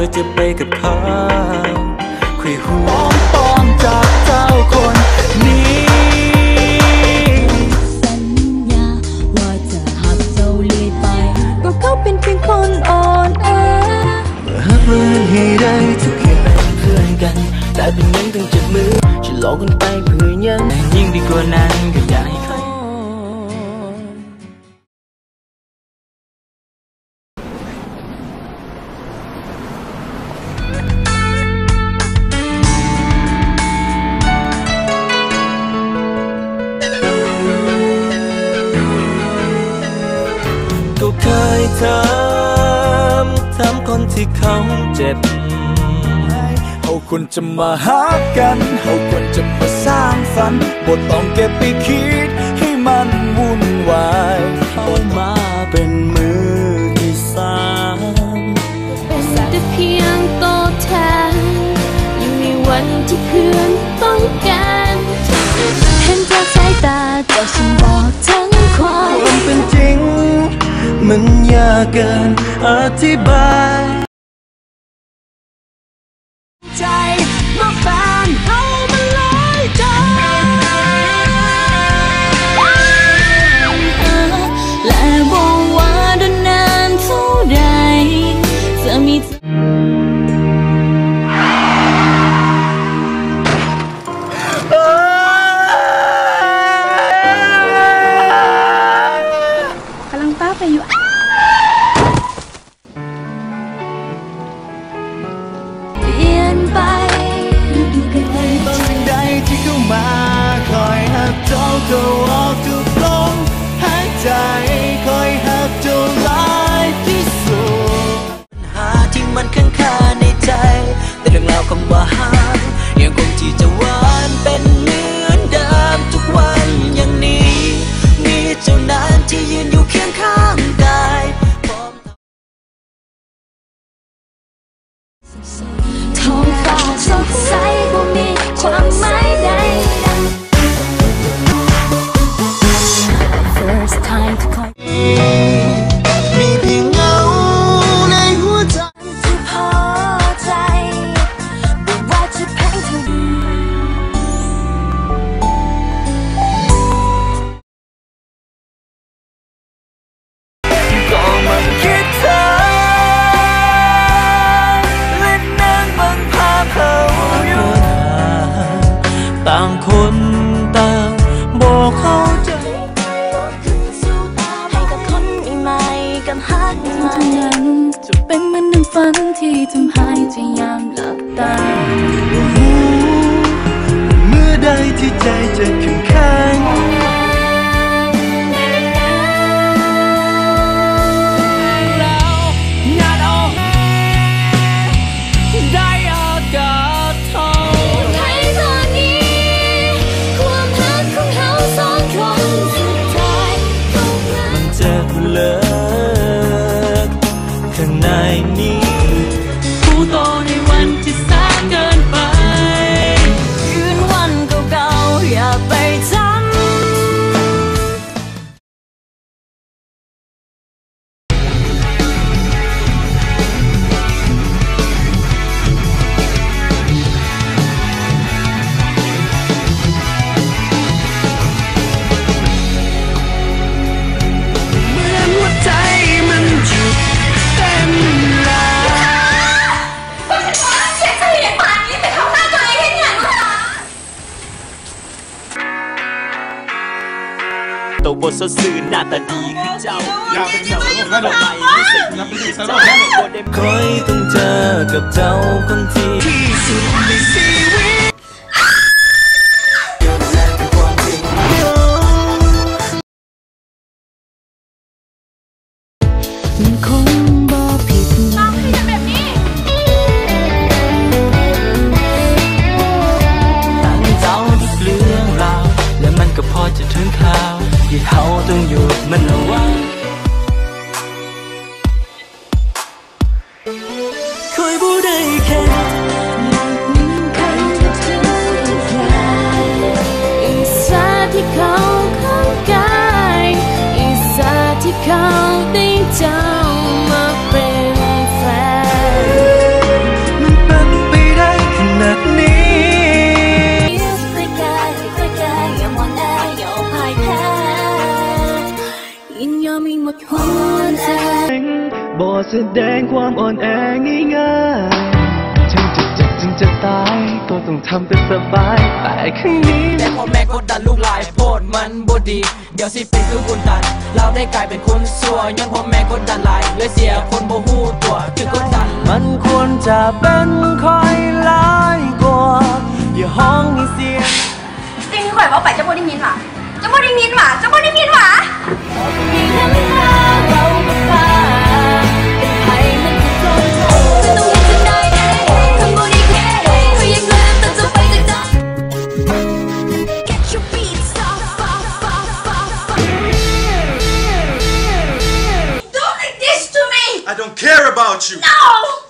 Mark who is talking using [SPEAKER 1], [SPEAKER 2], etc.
[SPEAKER 1] พื่อจะไปกับเขาคุยหัว
[SPEAKER 2] ปลอมจากเจ้าคนนี้
[SPEAKER 3] สัญญาว่าจะหักเจ้าเลื่อยไปเพราะเขาเป็นเพียงคนอ่อนแอ
[SPEAKER 1] หักมันให้ได้ทุกแค่เป็นเพื่อนกันแต่เป็นยังต้องจับมือจะหลอกกันไปเพื่อยังยิ่งดีกว่านั้นก็อยากให้ใครก็เคยทำคนที่เขาเจ็บ
[SPEAKER 2] เขาควรจะมาหากันเขาควรจะมาสร้างฝันบ่ต้องเก็บไปคิดให้มันวุ่นวาย
[SPEAKER 1] เข้ามาเป็นมือที่สาม
[SPEAKER 3] แต่เพียงโตแทนอยู่ในวันที่เพื่อนต้องการเห็นจากสายตาแต่ฉันบอกทั้งความ
[SPEAKER 1] เป็นจริงมันยากเกินอธิบาย
[SPEAKER 3] ใจมาแฟนเอามาลอยใจและบอกว่าดนานเท่าใดจะมีกำลังป้าไปอยู่
[SPEAKER 1] มาคอยหักเจ้าเข้าออกทุกลมหายใจคอยหักเจ้าหลายที่สุดหาที่มันค้างคาในใจแต่เรื่องราวคำว่าหายังคงที่จะหวานเป็นเหมือนเดิมทุกวันอย่างนี้มีเจ้านั้นที่ยืนอยู่เคียงข้างกาย
[SPEAKER 3] ท้องฟ้าสดใสบ่มีความหมายใดFirst time to call
[SPEAKER 1] มีเพียงเงาในหัวใจ
[SPEAKER 3] ที่พอใจไม่ว่าจะแพงเท่าใด
[SPEAKER 1] ก็มันคิดเธอและนั่งบังภาพเขาอยู่ต่างคนต่างบอกเข้าใจ
[SPEAKER 3] ให้กับคนใหม่กับฮักใหม่จะเป็นเหมือนหนึ่งฝันที่ทำให้ใจยามหลับตา
[SPEAKER 1] เมื่อใดที่ใจจะเข้มแข็งข้างในนี้ผู้โตในวันที่แสนเกินไป
[SPEAKER 3] คืนวันเก่าๆอย่าไปจำ
[SPEAKER 1] ตัวบทสดสื่อหน้าตาดีคือเจ้าอยากเป็นเจ้าของเราไม่ใช่อยากเป็นเจ้าคอยต้องเจอกับเจ้าคนที่สุดในชีวิต
[SPEAKER 3] มันคงบ่ผิดน้องที่ทำแบบนี้
[SPEAKER 1] ตั้งเจ้าทุกเรื่องราวและมันก็พอจะถึงข่าวที่เขาต้องหยุดมันเอาไว้คอยบ่ได้แค่
[SPEAKER 3] มีใครจะถึงใครอีสาที่เขาข้างกายอีสาที่เขาได้เจ้ามาเป็นแฟน ดหัวใจ
[SPEAKER 1] บ่แสดงความอ่อนแอง่ายๆถึงจะเจ็บถึงจะตายก็ต้องทำเป็นสบายแต่ข้างนี้แต่พ่อแม่กดดันลูกหลายโพดมันบ่ดีเดี๋ยวสิเป็นคือบุญตันเราได้กลายเป็นคนสัวย้อนพ่อแม่กดดันหลายเลยเสียคนบ่ฮู้ตัวคือกดดันมันควรจะเป็นคอยหลายกว่าอย่าห้องให้เสียง
[SPEAKER 4] สิ่งที่ข่อยว่าไปจะบ่ได้ยินหว่าจะบ่ได้ยินหว่าจะบ่ได้ยินหว่า
[SPEAKER 3] มีน้ำตาเราก็ตาเป็นไผมันจะทนจะต้องยังจะได้ทำบ่ได้แค่เขายังเลิกแต่จะไปจากใจ Get your beats off
[SPEAKER 4] Don't like this to me
[SPEAKER 5] I don't care about you
[SPEAKER 4] No